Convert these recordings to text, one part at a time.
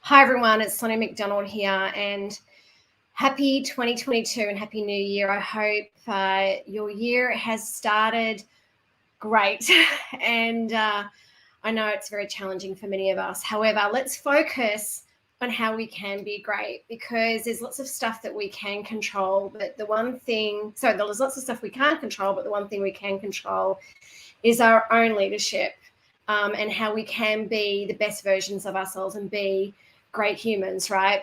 Hi everyone, it's Sonia McDonald here, and happy 2022 and happy new year. I hope your year has started great and I know it's very challenging for many of us. However, let's focus on how we can be great, because there's lots of stuff that we can control, but there's lots of stuff we can't control, but the one thing we can control is our own leadership, and how we can be the best versions of ourselves and be great humans, right?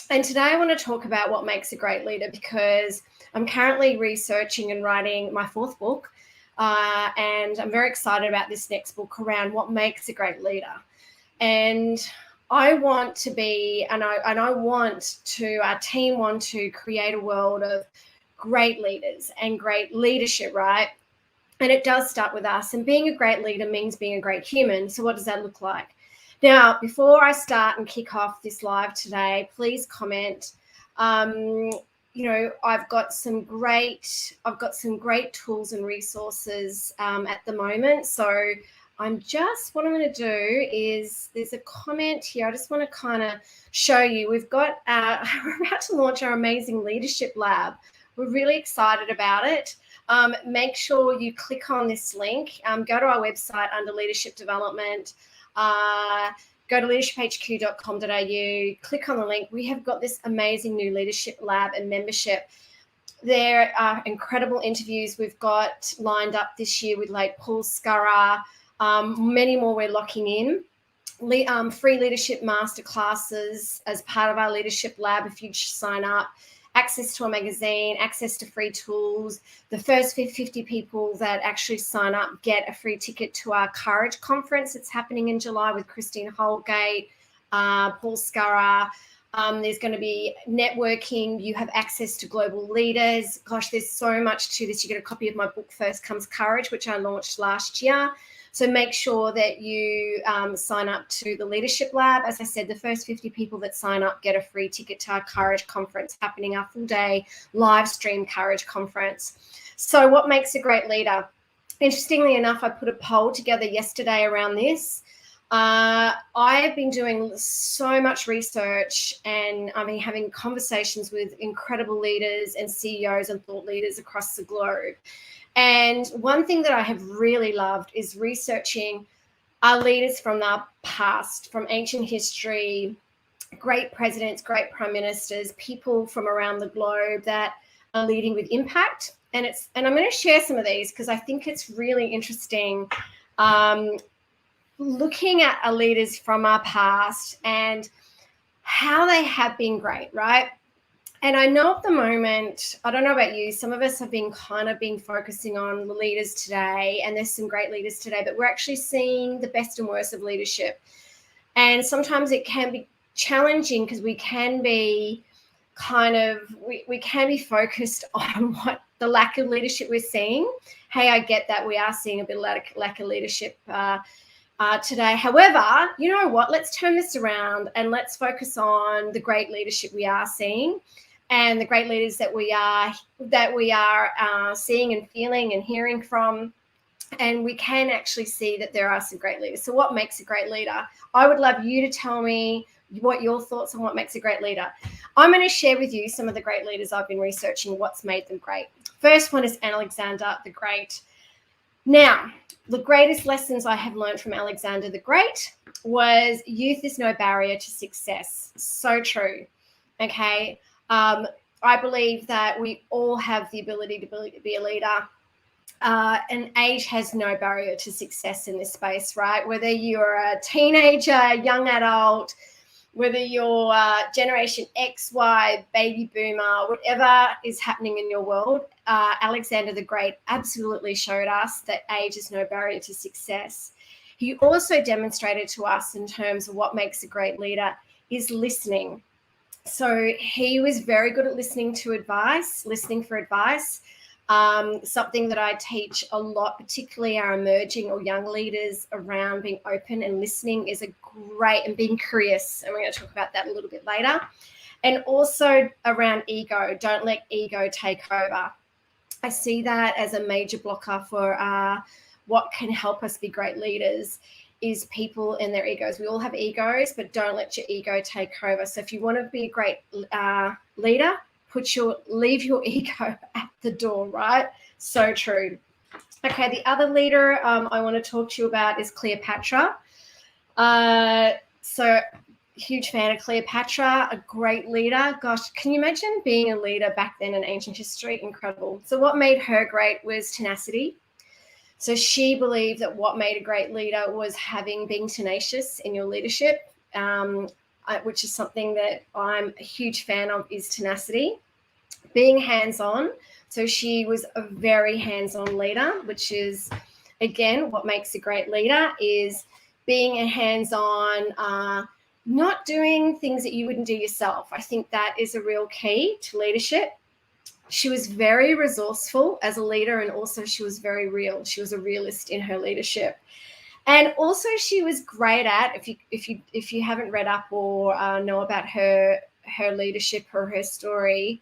And today I want to talk about what makes a great leader, because I'm currently researching and writing my fourth book, and I'm very excited about this next book around what makes a great leader. And I want to be, and I want to, our team want to create a world of great leaders and great leadership, right? And it does start with us. And being a great leader means being a great human. So what does that look like? Now, before I start and kick off this live today, please comment. I've got some great tools and resources at the moment. So what I'm going to do is, there's a comment here. I just want to kind of show you. We're about to launch our amazing leadership lab. We're really excited about it. Make sure you click on this link. Go to our website under leadership development. Go to leadershiphq.com.au, click on the link. We have got this amazing new leadership lab and membership. There are incredible interviews we've got lined up this year with like Paul Scurrah, many more we're locking in. Free leadership masterclasses as part of our leadership lab if you sign up. Access to a magazine, access to free tools. The first 50 people that actually sign up get a free ticket to our Courage conference. It's happening in July with Christine Holgate, Paul Scurrah. There's going to be networking. You have access to global leaders. Gosh, there's so much to this. You get a copy of my book, First Comes Courage, which I launched last year. So make sure that you sign up to the Leadership Lab. As I said, the first 50 people that sign up get a free ticket to our Courage conference happening, our full-day live stream Courage conference. So what makes a great leader? Interestingly enough, I put a poll together yesterday around this. I have been doing so much research, and I've been having conversations with incredible leaders and CEOs and thought leaders across the globe. And one thing that I have really loved is researching our leaders from our past, from ancient history, great presidents, great prime ministers, people from around the globe that are leading with impact. And I'm going to share some of these because I think it's really interesting, looking at our leaders from our past and how they have been great, right? And I know at the moment, I don't know about you, some of us have been focusing on the leaders today, and there's some great leaders today, but we're actually seeing the best and worst of leadership. And sometimes it can be challenging because we can be we can be focused on what the lack of leadership we're seeing. Hey, I get that we are seeing a bit of lack of leadership today. However, you know what? Let's turn this around and let's focus on the great leadership we are seeing, and the great leaders that we are seeing and feeling and hearing from. And we can actually see that there are some great leaders. So what makes a great leader? I would love you to tell me what your thoughts on what makes a great leader. I'm going to share with you some of the great leaders I've been researching, what's made them great. First one is Alexander the Great. Now, the greatest lessons I have learned from Alexander the Great was youth is no barrier to success. So true. Okay. I believe that we all have the ability to be a leader. And age has no barrier to success in this space, right? Whether you're a teenager, young adult, whether you're Generation X, Y, baby boomer, whatever is happening in your world, Alexander the Great absolutely showed us that age is no barrier to success. He also demonstrated to us, in terms of what makes a great leader, is listening. So he was very good at listening for advice. Something that I teach a lot, particularly our emerging or young leaders, around being open and listening is and being curious. And we're going to talk about that a little bit later. And also around ego. Don't let ego take over. I see that as a major blocker for what can help us be great leaders. is people and their egos. We all have egos, but don't let your ego take over. So if you want to be a great leader, leave your ego at the door, right? So true. Okay, the other leader I want to talk to you about is Cleopatra. So huge fan of Cleopatra, a great leader. Gosh, can you imagine being a leader back then in ancient history? Incredible. So what made her great was tenacity. So she believed that what made a great leader was being tenacious in your leadership, which is something that I'm a huge fan of, is tenacity. Being hands-on. So she was a very hands-on leader, which is, again, what makes a great leader is being a hands-on, not doing things that you wouldn't do yourself. I think that is a real key to leadership. She was very resourceful as a leader, and also she was very real. She was a realist in her leadership. And also she was great at, if you haven't read up or know about her leadership or her story,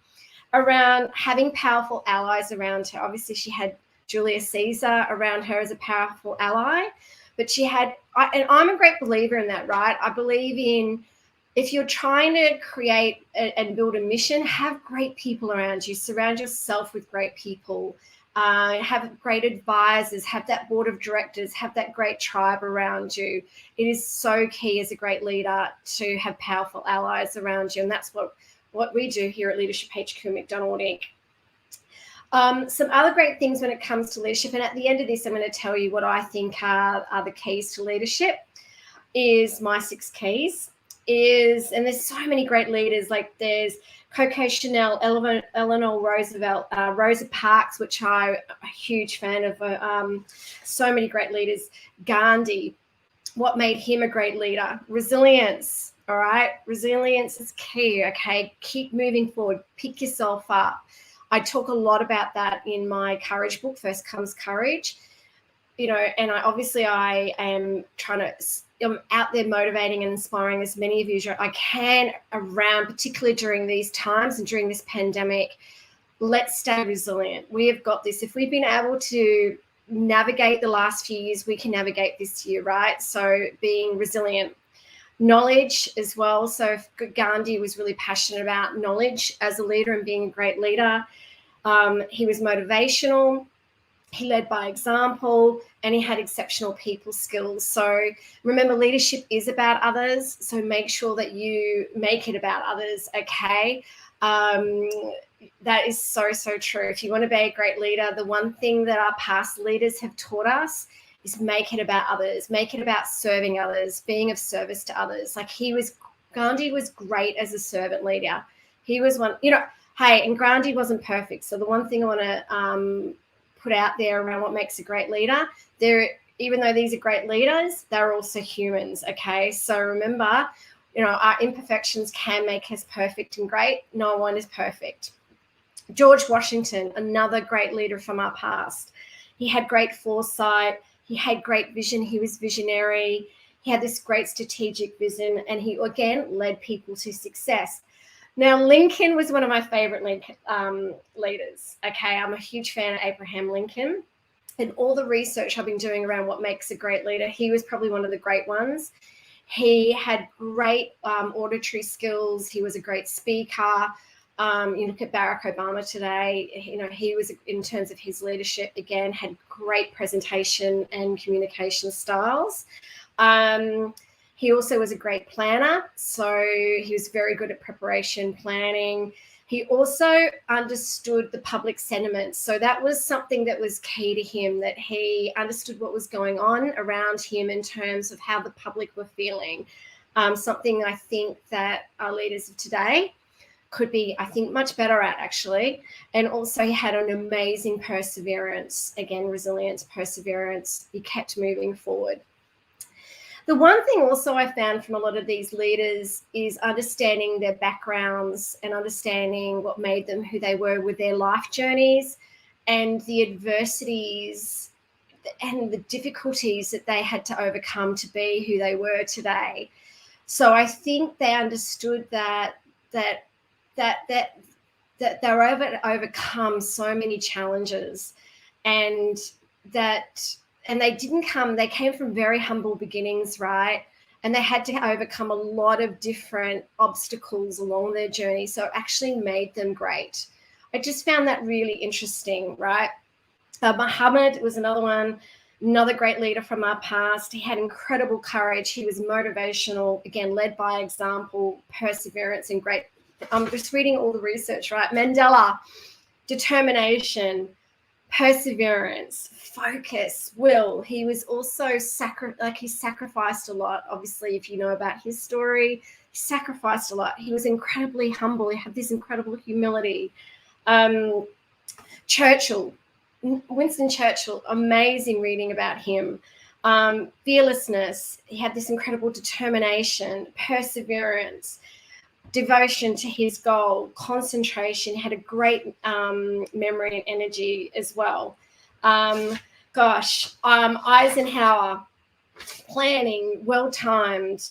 around having powerful allies around her. Obviously, she had Julius Caesar around her as a powerful ally, but she had, and I'm a great believer in that, right? I believe in, if you're trying to create and build a mission, have great people around you. Surround yourself with great people. Have great advisors. Have that board of directors. Have that great tribe around you. It is so key as a great leader to have powerful allies around you, and that's what we do here at Leadership HQ McDonald Inc. Some other great things when it comes to leadership, and at the end of this, I'm going to tell you what I think are the keys to leadership. Is my 6 keys. And there's so many great leaders, like there's Coco Chanel, Eleanor Roosevelt, Rosa Parks, which I'm a huge fan of, so many great leaders. Gandhi, what made him a great leader? Resilience, all right? Resilience is key, okay? Keep moving forward, pick yourself up. I talk a lot about that in my courage book, First Comes Courage. And I am I'm out there motivating and inspiring as many of you as I can around, particularly during these times and during this pandemic. Let's stay resilient. We have got this. If we've been able to navigate the last few years, we can navigate this year, right? So being resilient. Knowledge as well. So Gandhi was really passionate about knowledge as a leader and being a great leader. He was motivational. He led by example, and he had exceptional people skills. So remember, leadership is about others. So make sure that you make it about others, okay? That is so, so true. If you want to be a great leader, the one thing that our past leaders have taught us is make it about others, make it about serving others, being of service to others. Like Gandhi was great as a servant leader. He was one, hey, and Gandhi wasn't perfect. So the one thing I want to put out there around what makes a great leader, even though these are great leaders, they're also humans, okay? So remember, our imperfections can make us perfect and great. No one is perfect. George Washington, another great leader from our past. He had great foresight. He had great vision. He was visionary. He had this great strategic vision, and he, again, led people to success. Now, Lincoln was one of my favorite leaders. Okay, I'm a huge fan of Abraham Lincoln, and all the research I've been doing around what makes a great leader, he was probably one of the great ones. He had great auditory skills. He was a great speaker. You look at Barack Obama today, he was, in terms of his leadership, again, had great presentation and communication styles. He also was a great planner, so he was very good at preparation, planning. He also understood the public sentiment. So that was something that was key to him, that he understood what was going on around him in terms of how the public were feeling. Something I think that our leaders of today could be, I think, much better at, actually. And also he had an amazing perseverance. Again, resilience, perseverance. He kept moving forward. The one thing also I found from a lot of these leaders is understanding their backgrounds and understanding what made them who they were with their life journeys and the adversities and the difficulties that they had to overcome to be who they were today. So I think they understood that they were able to overcome so many challenges, and that and they came from very humble beginnings, right? And they had to overcome a lot of different obstacles along their journey. So it actually made them great. I just found that really interesting, right? Muhammad was another one, another great leader from our past. He had incredible courage. He was motivational, again, led by example, perseverance, and great. I'm just reading all the research, right? Mandela, determination, perseverance, focus, will. He was also he sacrificed a lot. Obviously, if you know about his story, he sacrificed a lot. He was incredibly humble. He had this incredible humility. Winston Churchill, amazing reading about him. Fearlessness. He had this incredible determination, perseverance, devotion to his goal, concentration. He had a great memory and energy as well. Eisenhower, planning, well-timed.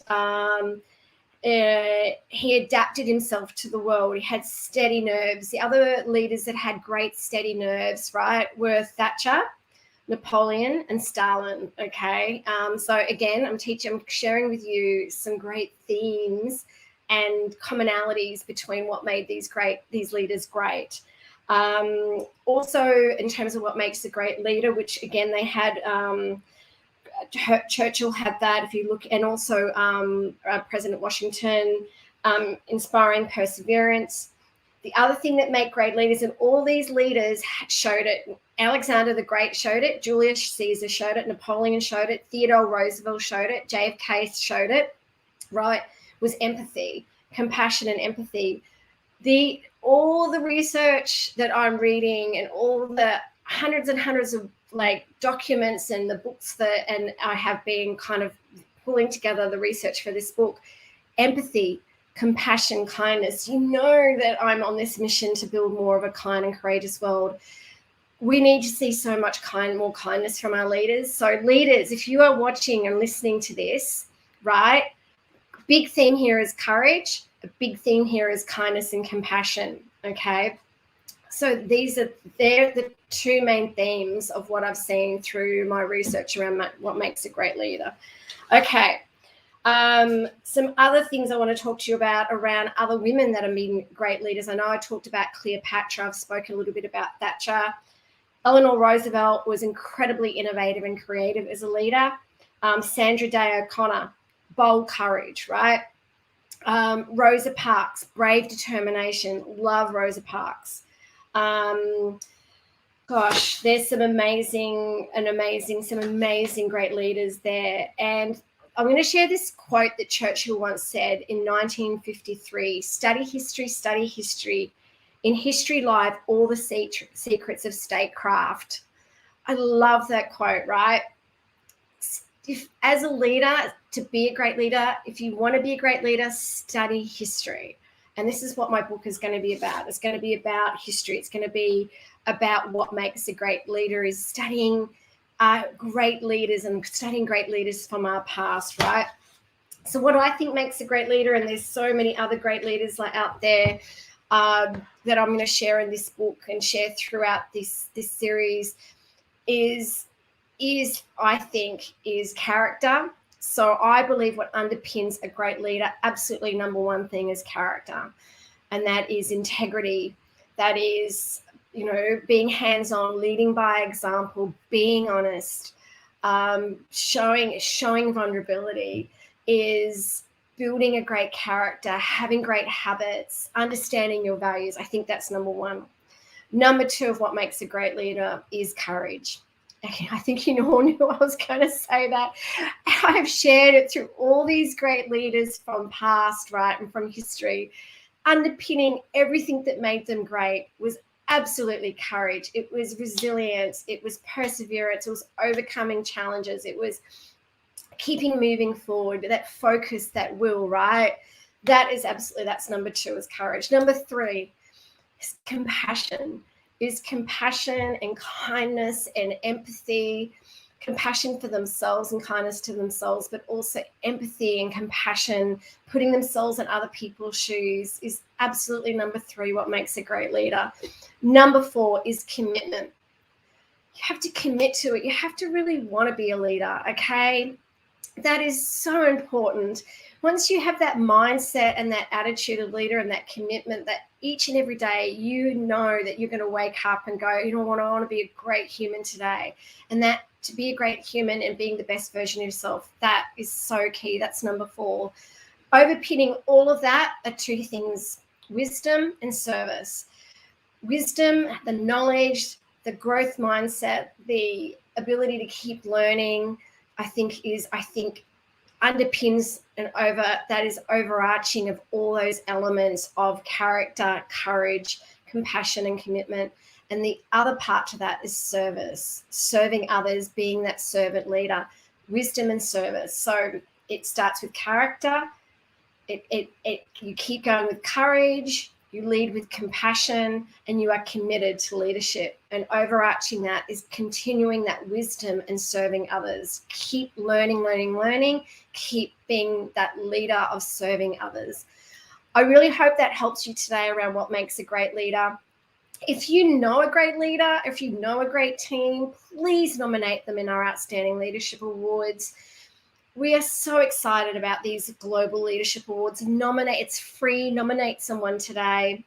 He adapted himself to the world. He had steady nerves. The other leaders that had great steady nerves, right, were Thatcher, Napoleon, and Stalin. Okay. So again, I'm sharing with you some great themes and commonalities between what made these leaders great. Also, in terms of what makes a great leader, which again they had, Churchill had that. If you look, and also President Washington, inspiring perseverance. The other thing that make great leaders, and all these leaders showed it. Alexander the Great showed it. Julius Caesar showed it. Napoleon showed it. Theodore Roosevelt showed it. JFK showed it. Right. Was empathy, compassion, and empathy. All the research that I'm reading and all the hundreds and hundreds of documents and the books and I have been kind of pulling together the research for this book, empathy, compassion, kindness. You know that I'm on this mission to build more of a kind and courageous world. We need to see so much more kindness from our leaders. So leaders, if you are watching and listening to this, right, big theme here is courage. A big theme here is kindness and compassion. Okay. So they're the two main themes of what I've seen through my research around what makes a great leader. Okay. Some other things I want to talk to you about around other women that have been great leaders. I know I talked about Cleopatra. I've spoken a little bit about Thatcher. Eleanor Roosevelt was incredibly innovative and creative as a leader. Sandra Day O'Connor, bold courage, right? Rosa Parks, brave determination. Love Rosa Parks. There's some amazing great leaders there. And I'm going to share this quote that Churchill once said in 1953, study history. In history lie all the secrets of statecraft. I love that quote, right? If, as a leader, to be a great leader, if you want to be a great leader, study history. And this is what my book is going to be about. It's going to be about history. It's going to be about what makes a great leader, is studying great leaders and studying great leaders from our past, right? So what I think makes a great leader, and there's so many other great leaders out there that I'm going to share in this book and share throughout this series, is I think is character. So I believe what underpins a great leader, absolutely number one thing, is character. And that is integrity. That is, being hands-on, leading by example, being honest, showing vulnerability, is building a great character, having great habits, understanding your values. I think that's number one. Number two of what makes a great leader is courage. I think you all knew I was going to say that. I've shared it through all these great leaders from past, right, and from history. Underpinning everything that made them great was absolutely courage. It was resilience. It was perseverance. It was overcoming challenges. It was keeping moving forward, that focus, that will, right? That's number two, is courage. Number three is compassion. Is compassion and kindness and empathy, compassion for themselves and kindness to themselves, but also empathy and compassion, putting themselves in other people's shoes, is absolutely number three, what makes a great leader. Number four is commitment. You have to commit to it. You have to really want to be a leader, okay? That is so important. Once you have that mindset and that attitude of leader and that commitment, that each and every day you know that you're going to wake up and go, you know what, I want to be a great human today. And that to be a great human and being the best version of yourself, that is so key. That's number 4. Overpinning all of that are 2 things: wisdom and service. Wisdom, the knowledge, the growth mindset, the ability to keep learning, I think underpins and that is overarching of all those elements of character, courage, compassion, and commitment. And the other part to that is service, serving others, being that servant leader, wisdom and service. So it starts with character. You keep going with courage, you lead with compassion, and you are committed to leadership. And overarching that is continuing that wisdom and serving others. Keep learning, keep being that leader of serving others. I really hope that helps you today around what makes a great leader. If you know a great leader, if you know a great team, please nominate them in our Outstanding Leadership Awards. We are so excited about these Global Leadership Awards. It's free. Nominate someone today.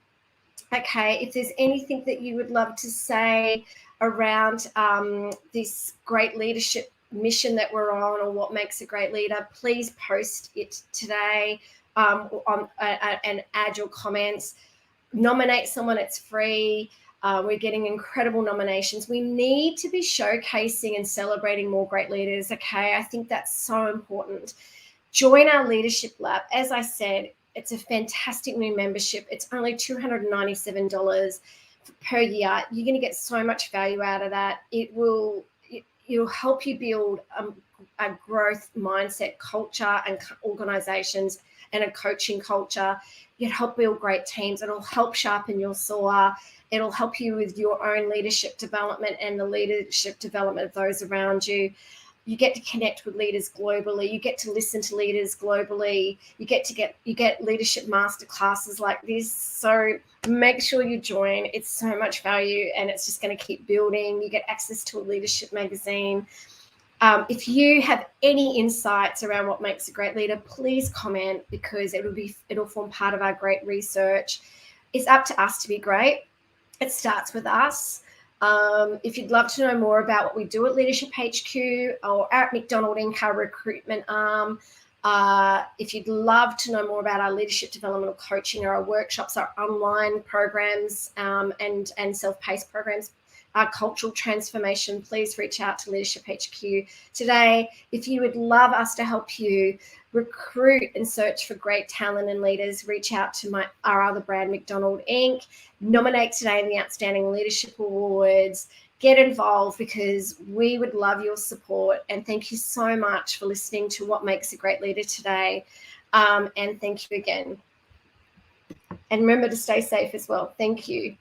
Okay, if there's anything that you would love to say around this great leadership mission that we're on, or what makes a great leader, please post it today and add your comments. Nominate someone. It's free. We're getting incredible nominations. We need to be showcasing and celebrating more great leaders, okay? I think that's so important. Join our Leadership Lab. As I said, it's a fantastic new membership. It's only $297 per year. You're going to get so much value out of that. It'll help you build a growth mindset, culture, and organizations, and a coaching culture. It'll help build great teams. It'll help sharpen your saw. It'll help you with your own leadership development and the leadership development of those around you. You get to connect with leaders globally. You get to listen to leaders globally. You get leadership master classes like this. So make sure you join. It's so much value, and it's just going to keep building. You get access to a leadership magazine. If you have any insights around what makes a great leader, please comment, because it'll form part of our great research. It's up to us to be great. It starts with us. If you'd love to know more about what we do at Leadership HQ or at McDonald Inc., our recruitment arm, if you'd love to know more about our leadership developmental coaching or our workshops, our online programs and self-paced programs, our cultural transformation, please reach out to Leadership HQ today. If you would love us to help you recruit and search for great talent and leaders, reach out to our other brand, McDonald Inc. Nominate today in the Outstanding Leadership Awards. Get involved, because we would love your support. And thank you so much for listening to What Makes a Great Leader today. And thank you again. And remember to stay safe as well. Thank you.